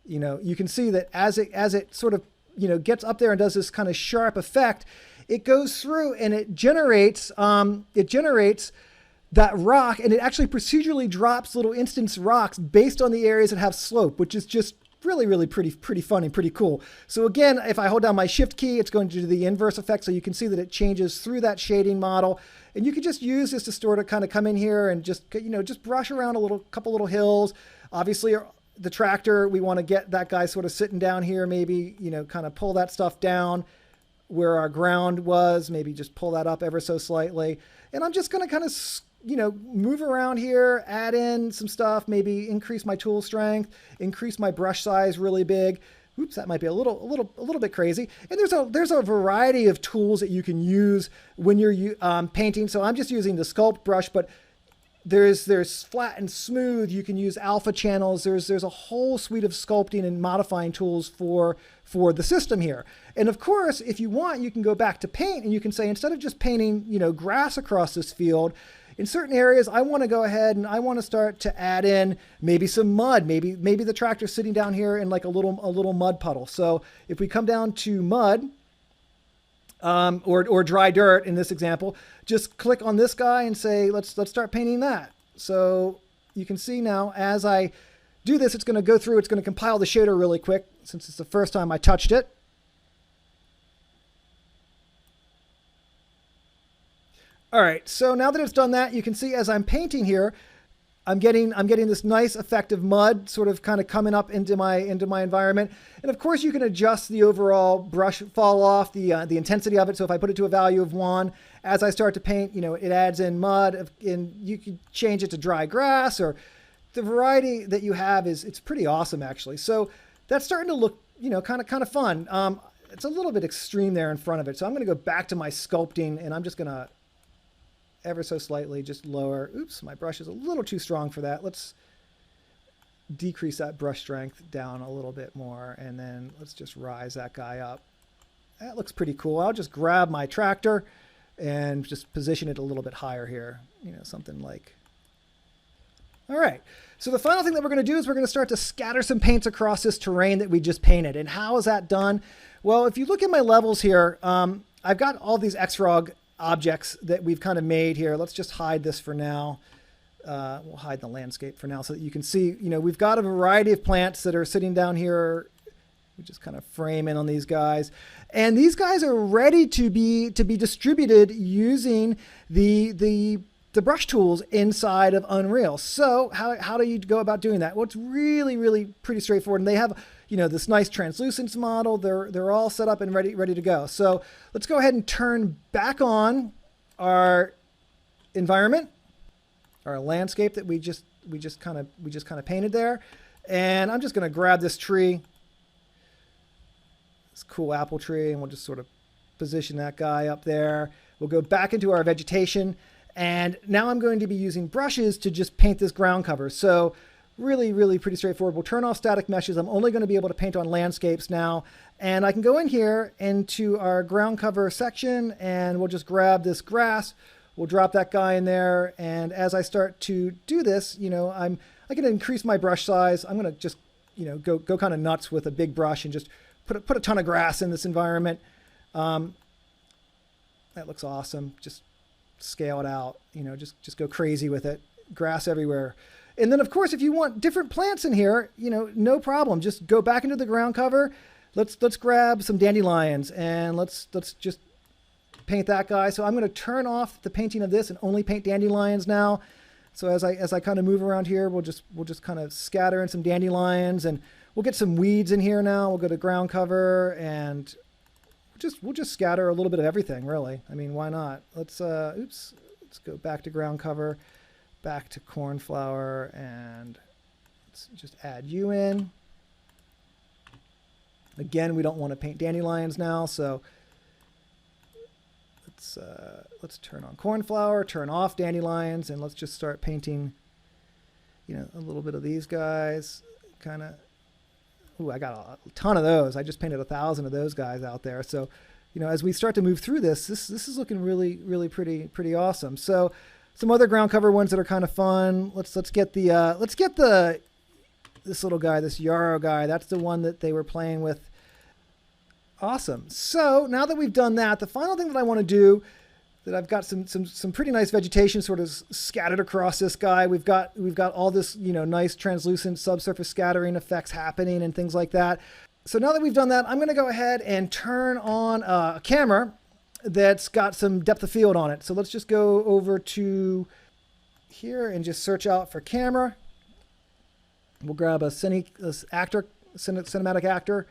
you know, you can see that as it sort of, you know, gets up there and does this kind of sharp effect, it goes through and it generates that rock, and it actually procedurally drops little instance rocks based on the areas that have slope, which is just really pretty fun and pretty cool. So again, if I hold down my shift key, it's going to do the inverse effect. So you can see that it changes through that shading model, and you can just use this to sort of kind of come in here and just, you know, just brush around couple little hills. Obviously the tractor, we want to get that guy sort of sitting down here, maybe, you know, kind of pull that stuff down where our ground was, maybe just pull that up ever so slightly. And I'm just going to kind of, you know, move around here, add in some stuff, maybe increase my tool strength, increase my brush size really big. Oops, that might be a little bit crazy. And there's a variety of tools that you can use when you're painting. So I'm just using the sculpt brush, but There's flat and smooth. You can use alpha channels. There's a whole suite of sculpting and modifying tools for the system here. And of course, if you want, you can go back to paint and you can say, instead of just painting, grass across this field, in certain areas, I want to go ahead and I want to start to add in maybe some mud. Maybe the tractor's sitting down here in like a little mud puddle. So if we come down to mud, or dry dirt in this example, just click on this guy and say, let's start painting that. So you can see now as I do this, it's going to go through, it's going to compile the shader really quick since it's the first time I touched it. All right, so now that it's done that, you can see as I'm painting here, I'm getting this nice effective mud sort of kind of coming up into my environment. And of course you can adjust the overall brush fall off, the intensity of it. So if I put it to a value of 1, as I start to paint, it adds in mud, and you can change it to dry grass, or the variety that you have it's pretty awesome actually. So that's starting to look, kind of fun. It's a little bit extreme there in front of it. So I'm going to go back to my sculpting and I'm just going to ever so slightly just lower. Oops, my brush is a little too strong for that. Let's decrease that brush strength down a little bit more, and then let's just rise that guy up. That looks pretty cool. I'll just grab my tractor and just position it a little bit higher here, something like. All right, so the final thing that we're going to do is we're going to start to scatter some paints across this terrain that we just painted. And how is that done? Well, if you look at my levels here, I've got all these Xfrog objects that we've kind of made here. Let's just hide this for now. We'll hide the landscape for now so that you can see, we've got a variety of plants that are sitting down here. We just kind of frame in on these guys. And these guys are ready to be distributed using the brush tools inside of Unreal. So how do you go about doing that? Well, it's really, really pretty straightforward. And they have, this nice translucence model. They're all set up and ready to go. So let's go ahead and turn back on our environment, our landscape that we just kind of painted there. And I'm just going to grab this tree, this cool apple tree, and we'll just sort of position that guy up there. We'll go back into our vegetation. And now I'm going to be using brushes to just paint this ground cover. So really, really pretty straightforward. We'll turn off static meshes. I'm only going to be able to paint on landscapes now. And I can go in here into our ground cover section and we'll just grab this grass. We'll drop that guy in there. And as I start to do this, I can increase my brush size. I'm going to just, go kind of nuts with a big brush and just put a ton of grass in this environment. That looks awesome. Just scale it out, just go crazy with it. Grass everywhere. And then of course, if you want different plants in here, no problem. Just go back into the ground cover. Let's grab some dandelions and let's just paint that guy. So I'm going to turn off the painting of this and only paint dandelions now. So as I kind of move around here, we'll just kind of scatter in some dandelions, and we'll get some weeds in here now. We'll go to ground cover and we'll just scatter a little bit of everything, really. I mean, why not? Let's go back to ground cover, back to cornflower, and let's just add you in. Again, we don't want to paint dandelions now, so let's turn on cornflower, turn off dandelions, and let's just start painting, a little bit of these guys, kind of. Ooh, I got a ton of those. I just painted 1,000 of those guys out there. So, as we start to move through this is looking really, really pretty awesome. So, some other ground cover ones that are kind of fun. Let's get this little guy, this yarrow guy. That's the one that they were playing with. Awesome. So now that we've done that, the final thing that I want to do, that I've got some pretty nice vegetation sort of scattered across this guy. We've got all this, nice translucent subsurface scattering effects happening and things like that. So now that we've done that, I'm going to go ahead and turn on a camera that's got some depth of field on it. So let's just go over to here and just search out for camera. We'll grab a cinematic actor,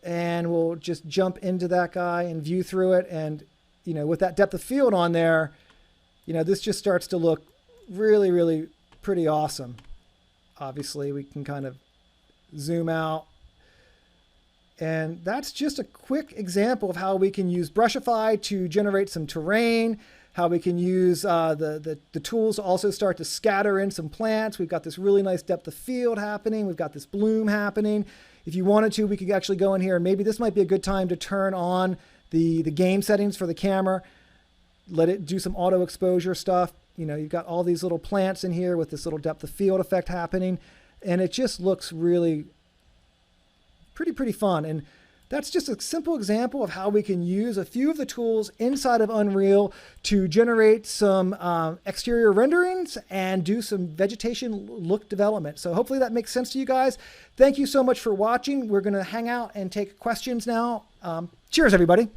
and we'll just jump into that guy and view through it. And with that depth of field on there, this just starts to look really, really pretty awesome. Obviously, we can kind of zoom out. And that's just a quick example of how we can use Brushify to generate some terrain, how we can use the tools to also start to scatter in some plants. We've got this really nice depth of field happening. We've got this bloom happening. If you wanted to, we could actually go in here, and maybe this might be a good time to turn on the game settings for the camera. Let it do some auto exposure stuff. You've got all these little plants in here with this little depth of field effect happening, and it just looks really pretty fun. And that's just a simple example of how we can use a few of the tools inside of Unreal to generate some exterior renderings and do some vegetation look development. So hopefully that makes sense to you guys. Thank you so much for watching. We're going to hang out and take questions now. Cheers, everybody.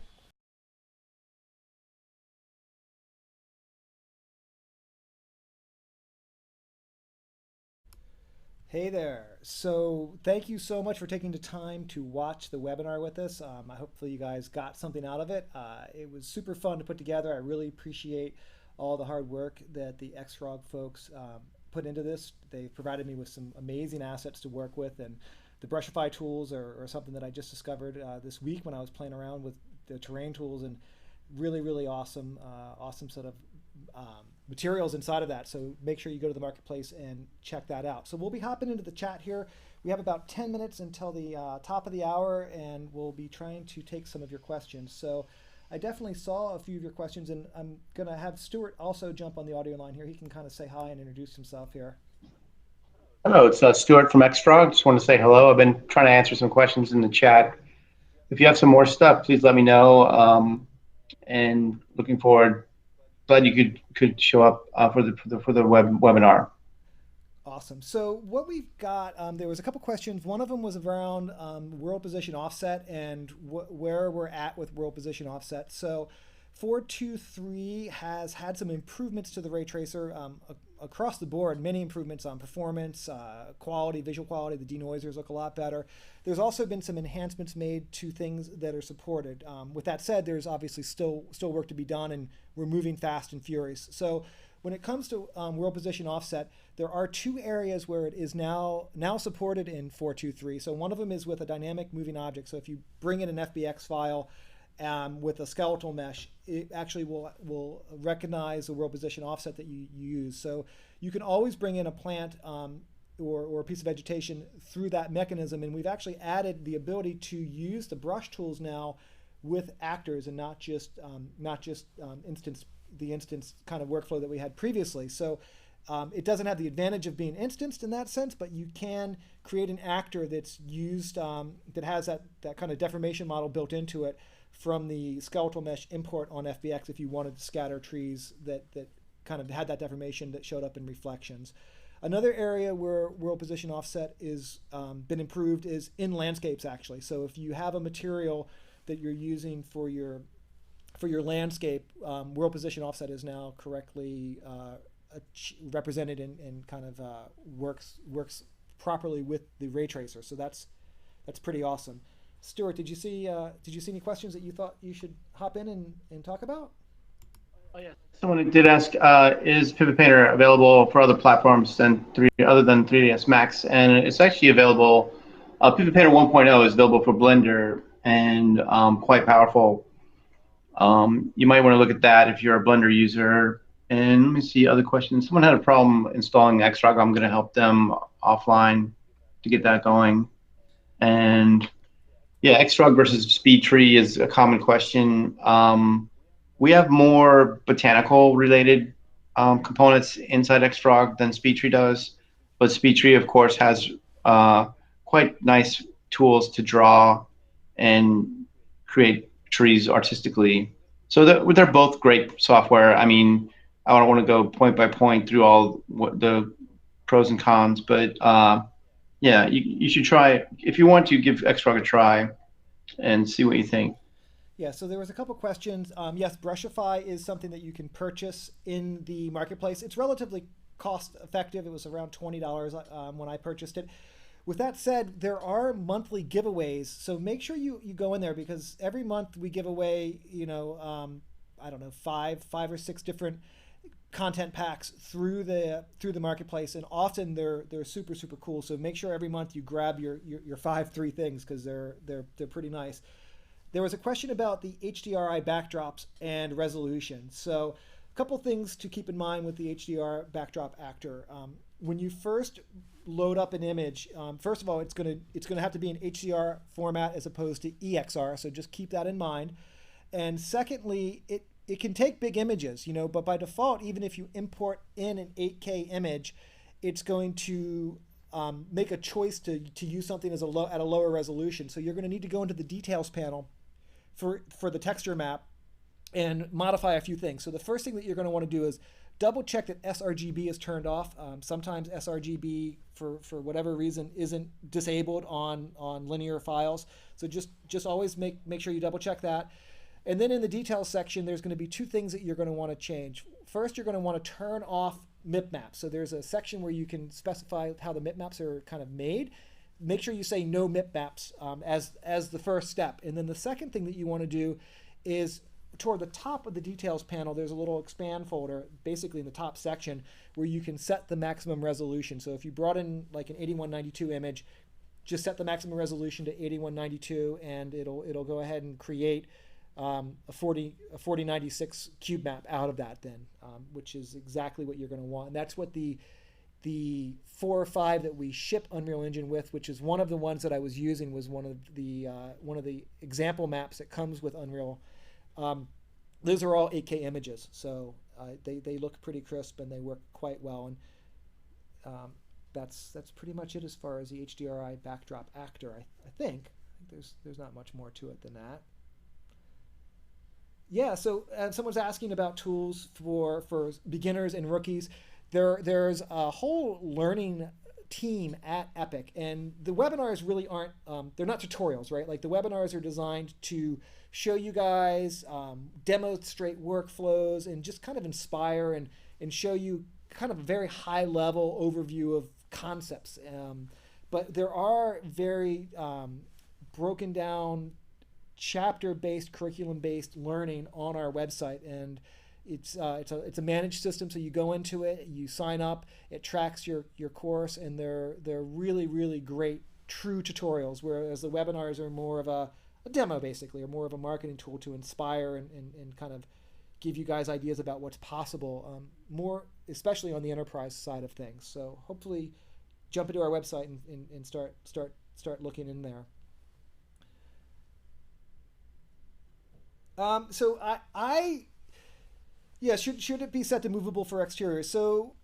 Hey there. So thank you so much for taking the time to watch the webinar with us. Hopefully you guys got something out of it. It was super fun to put together. I really appreciate all the hard work that the XFrog folks put into this. They provided me with some amazing assets to work with, and the Brushify tools are something that I just discovered this week when I was playing around with the terrain tools, and really awesome set of materials inside of that. So make sure you go to the marketplace and check that out. So we'll be hopping into the chat here. We have about 10 minutes until the top of the hour, and we'll be trying to take some of your questions. So I definitely saw a few of your questions, and I'm going to have Stuart also jump on the audio line here. He can kind of say hi and introduce himself here. Hello, it's Stuart from XFrog. Just want to say hello. I've been trying to answer some questions in the chat. If you have some more stuff, please let me know. And looking forward. Glad you could show up for the webinar. Awesome. So what we've got, there was a couple questions. One of them was around world position offset and where we're at with world position offset. So 4.2.3 has had some improvements to the ray tracer across the board, many improvements on performance, quality, visual quality. The denoisers look a lot better. There's also been some enhancements made to things that are supported. With that said, there's obviously still work to be done, and we're moving fast and furious. So when it comes to world position offset, there are two areas where it is now supported in 4.2.3. So one of them is with a dynamic moving object. So if you bring in an FBX file with a skeletal mesh, it actually will recognize the world position offset that you use. So you can always bring in a plant or a piece of vegetation through that mechanism, and we've actually added the ability to use the brush tools now with actors and not just the instance kind of workflow that we had previously. So it doesn't have the advantage of being instanced in that sense, but you can create an actor that's used that has that kind of deformation model built into it from the skeletal mesh import on FBX if you wanted to scatter trees that kind of had that deformation that showed up in reflections. Another area where world position offset is been improved is in landscapes, actually. So if you have a material that you're using for your landscape, world position offset is now correctly represented and kind of works properly with the ray tracer. So that's pretty awesome. Stuart, did you see any questions that you thought you should hop in and talk about? Oh yeah. Someone did ask, is Pivot Painter available for other platforms other than 3ds Max? And it's actually available. Pivot Painter 1.0 is available for Blender and quite powerful. You might want to look at that if you're a Blender user. And let me see other questions. Someone had a problem installing XFrog. I'm going to help them offline to get that going. And yeah, XFrog versus SpeedTree is a common question. We have more botanical related components inside XFrog than SpeedTree does, but SpeedTree, of course, has quite nice tools to draw and create trees artistically. So they're both great software. I mean, I don't want to go point by point through all the pros and cons, but yeah, you should try. If you want to, give XFrog a try and see what you think. Yeah, so there was a couple questions. Yes, Brushify is something that you can purchase in the marketplace. It's relatively cost effective. It was around $20 when I purchased it. With that said, there are monthly giveaways, so make sure you go in there, because every month we give away, I don't know, five or six different content packs through the marketplace, and often they're super cool. So make sure every month you grab your 3 things, because they're pretty nice. There was a question about the HDRI backdrops and resolution. So a couple things to keep in mind with the HDR backdrop actor. When you first load up an image, first of all, it's gonna have to be an HDR format as opposed to EXR, so just keep that in mind. And secondly, it can take big images, but by default, even if you import in an 8K image, it's going to make a choice to use something at a lower resolution. So you're going to need to go into the details panel for the texture map and modify a few things. So the first thing that you're going to want to do is double check that sRGB is turned off. Sometimes sRGB, for whatever reason, isn't disabled on linear files. So just always make sure you double check that. And then in the details section, there's going to be two things that you're going to want to change. First, you're going to want to turn off MIP maps. So there's a section where you can specify how the MIP maps are kind of made. Make sure you say no MIP maps as the first step. And then the second thing that you want to do is toward the top of the details panel, there's a little expand folder, basically in the top section, where you can set the maximum resolution. So if you brought in like an 8192 image, just set the maximum resolution to 8192, and it'll go ahead and create a 4096 cube map out of that then, which is exactly what you're going to want. And that's what the 4 or 5 that we ship Unreal Engine with, which is one of the ones that I was using, was one of the example maps that comes with Unreal. Those are all 8K images, so they look pretty crisp and they work quite well. And that's pretty much it as far as the HDRI backdrop actor. I think there's not much more to it than that. Yeah, so someone's asking about tools for beginners and rookies. There's a whole learning team at Epic, and the webinars really aren't, they're not tutorials, right? Like the webinars are designed to show you guys, demonstrate workflows, and just kind of inspire and show you kind of a very high level overview of concepts. But there are very broken down chapter-based, curriculum-based learning on our website, and it's a managed system. So you go into it, you sign up, it tracks your course, and they're really, really great true tutorials, whereas the webinars are more of a demo, basically, or more of a marketing tool to inspire and kind of give you guys ideas about what's possible, more especially on the enterprise side of things. So hopefully jump into our website and start looking in there. So yeah, should it be set to movable for exterior? So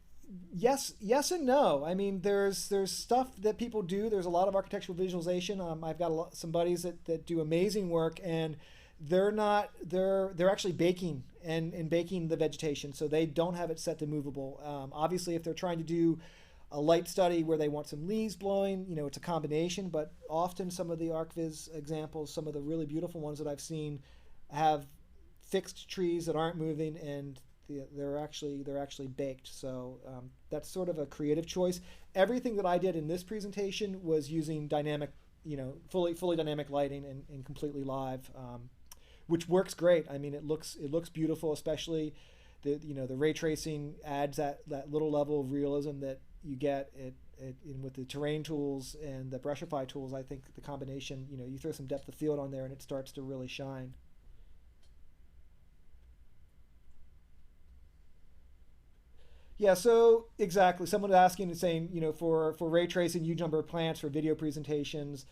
yes and no. I mean, there's stuff that people do. There's a lot of architectural visualization. I've got some buddies that do amazing work, and they're actually baking and baking the vegetation, so they don't have it set to movable. Obviously, if they're trying to do a light study where they want some leaves blowing, it's a combination. But often some of the ArcViz examples, some of the really beautiful ones that I've seen, have fixed trees that aren't moving, and they're actually baked. So that's sort of a creative choice. Everything that I did in this presentation was using dynamic, fully dynamic lighting and completely live, which works great. I mean, it looks beautiful, especially the ray tracing adds that little level of realism that you get with the terrain tools and the Brushify tools. I think the combination, you throw some depth of field on there and it starts to really shine. Yeah, so exactly. Someone asking and saying, for ray tracing, huge number of plants for video presentations.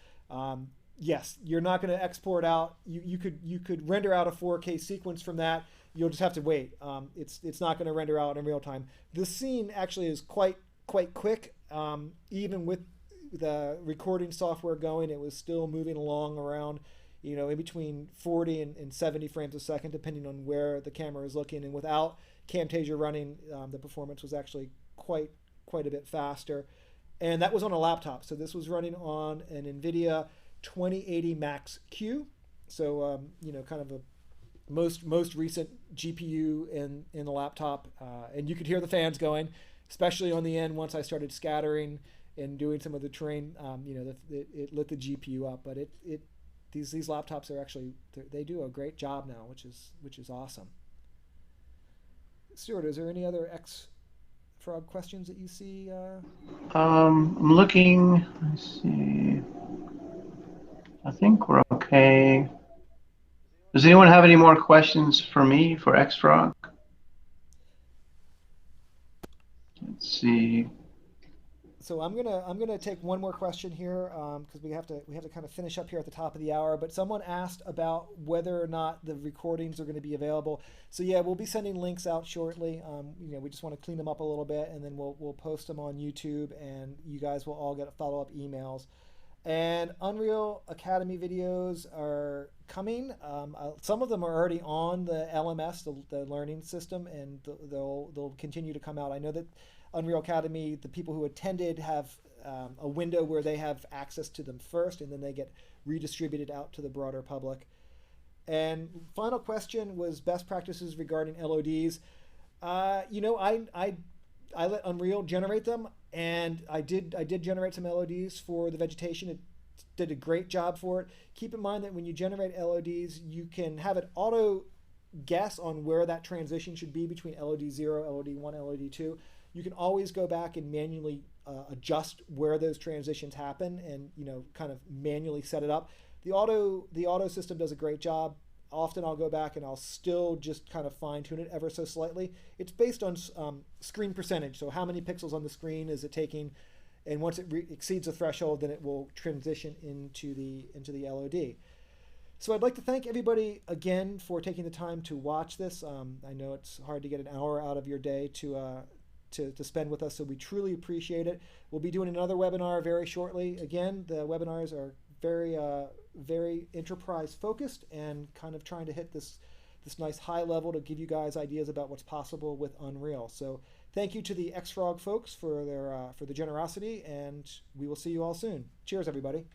Yes, you're not going to export out. You could render out a 4K sequence from that. You'll just have to wait. It's not going to render out in real time. The scene actually is quite quick. Even with the recording software going, it was still moving along around, in between 40 and 70 frames a second, depending on where the camera is looking. And without Camtasia running, the performance was actually quite a bit faster, and that was on a laptop. So this was running on an NVIDIA 2080 Max Q. So kind of a most recent GPU in the laptop, and you could hear the fans going, especially on the end once I started scattering and doing some of the terrain. It lit the GPU up, but these laptops are actually, they do a great job now, which is awesome. Stuart, is there any other Xfrog questions that you see? I'm looking. Let's see. I think we're okay. Does anyone have any more questions for me for Xfrog? see. So I'm gonna take one more question here because we have to kind of finish up here at the top of the hour. But someone asked about whether or not the recordings are going to be available. So yeah, we'll be sending links out shortly. We just want to clean them up a little bit, and then we'll post them on YouTube, and you guys will all get follow-up emails. And Unreal Academy videos are coming. Some of them are already on the LMS, the learning system, and they'll continue to come out. I know that Unreal Academy, the people who attended have a window where they have access to them first, and then they get redistributed out to the broader public. And final question was best practices regarding LODs. I let Unreal generate them, and I did generate some LODs for the vegetation. It did a great job for it. Keep in mind that when you generate LODs, you can have it auto guess on where that transition should be between LOD 0, LOD 1, LOD 2. You can always go back and manually adjust where those transitions happen, and kind of manually set it up. The auto system does a great job. Often I'll go back and I'll still just kind of fine tune it ever so slightly. It's based on screen percentage, so how many pixels on the screen is it taking, and once it exceeds the threshold, then it will transition into the LOD. So I'd like to thank everybody again for taking the time to watch this. I know it's hard to get an hour out of your day to spend with us, so we truly appreciate it. We'll be doing another webinar very shortly. Again, the webinars are very enterprise focused and kind of trying to hit this nice high level to give you guys ideas about what's possible with Unreal. So thank you to the XFrog folks for the generosity, and we will see you all soon. Cheers, everybody.